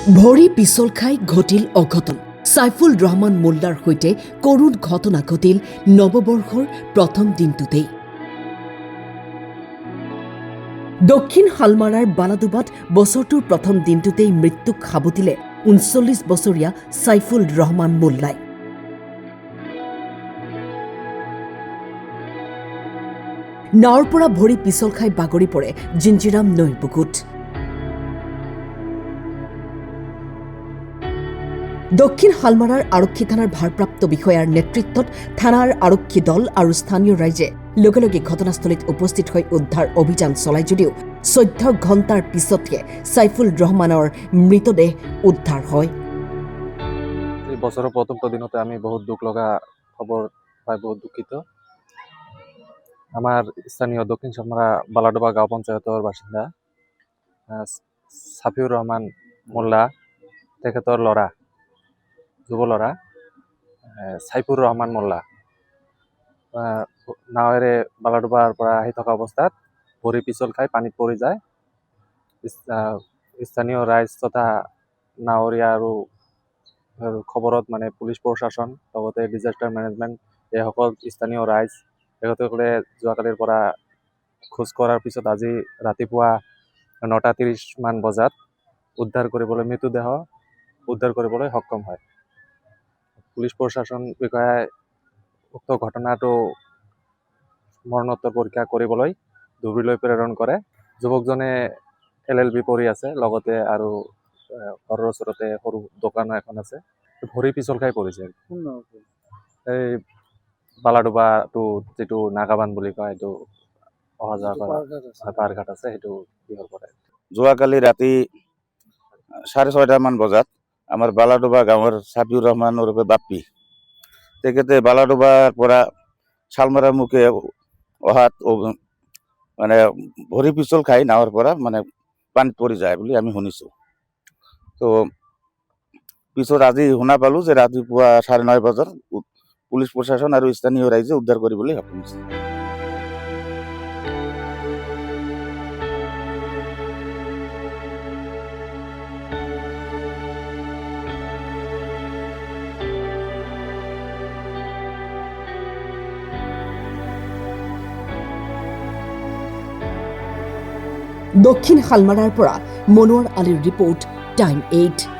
ভৰি পিছল খাই ঘটিল অঘটন। সাইফুল ৰহমান মোল্লাৰ সৈতে কৰুণ ঘটনা ঘটিল নৱবৰ্ষৰ প্ৰথম দিনটোতেই। দক্ষিণ হালমাৰাৰ বালাডুবাত বছৰটোৰ প্ৰথম দিনটোতেই মৃত্যুক সাবটিলে ৩৯ বছৰীয়া সাইফুল ৰহমান মোল্লাই। নাৱৰ পৰা ভৰি পিছল খাই বাগৰি পৰে জিঞ্জিৰাম নৈৰ বুকুত। দক্ষিণ হালমাৰাৰ আৰক্ষী থানাৰ ভাৰপ্ৰাপ্ত বিষয়াৰ নেতৃত্বত থানাৰ আৰক্ষী দল আৰু স্থানীয় ৰাইজে লগে লগে ঘটনাস্থলীত উপস্থিত হৈ উদ্ধাৰ অভিযান চলায় যদিও ১৪ ঘণ্টাৰ পিছতহে সাইফুল ৰহমানৰ মৃতদেহ উদ্ধাৰ হয়। এই বছৰৰ প্ৰথমটো দিনতে আমি বহুত দুখ লগা খবৰ পাই বহুত দুঃখিত। আমাৰ স্থানীয় দক্ষিণ হালমাৰা বালাডুবা গাঁও পঞ্চায়তৰ বাসিন্দা সাফিউৰ ৰহমান মোল্লা, তেখেতৰ ল'ৰা যুৱ ল'ৰা সাইফুৰ ৰহমান মোল্লা নাৱেৰে বালাডুবাৰ পৰা আহি থকা অৱস্থাত ভৰি পিছল খাই পানীত পৰি যায়। স্থানীয় ৰাইজ তথা নাৱৰীয়া আৰু খবৰত পুলিচ প্ৰশাসন লগতে ডিজাষ্টাৰ মেনেজমেণ্ট এইসকল স্থানীয় ৰাইজ তেখেতসকলে যোৱাকালিৰ পৰা খোজ কঢ়াৰ পিছত আজি ৰাতিপুৱা ৯:৩০ মান বজাত মৃতদেহ উদ্ধাৰ কৰিবলৈ সক্ষম হয়। পুলিচ প্ৰশাসন বিষয়াই উক্ত ঘটনাটো মৰণোত্তৰ পৰীক্ষা কৰিবলৈ ধুবুৰীলৈ প্ৰেৰণ কৰে। যুৱকজনে LLB পঢ়ি আছে, লগতে আৰু ঘৰৰ ওচৰতে সৰু দোকান এখন আছে। ভৰি পিছল খাই পৰিছে। এই বালাডুবা যিটো নাগাবান বুলি কয়, সেইটো অহা যোৱা কৰা পাৰঘাট আছে, সেইটো কিহৰ পৰা। যোৱাকালি ৰাতি 6:30 মান বজাত আমাৰ বালাডুবা গাঁৱৰ সাফিউৰ ৰহমান ওৰফে বাপ্পি, তেখেতে বালাডুবাৰ পৰা শালমাৰাৰ মুখে অহাত ভৰি পিছল খাই নাৱৰ পৰা পানীত পৰি যায় বুলি আমি শুনিছোঁ। তো পিছত আজি শুনা পালোঁ যে ৰাতিপুৱা 9:30 বজাত পুলিচ প্ৰশাসন আৰু স্থানীয় ৰাইজে উদ্ধাৰ কৰিবলৈ সক্ষম হৈছে। দক্ষিণ হালমাৰাৰ পৰা মনোৱাৰ আলীৰ ৰিপৰ্ট, টাইম 8।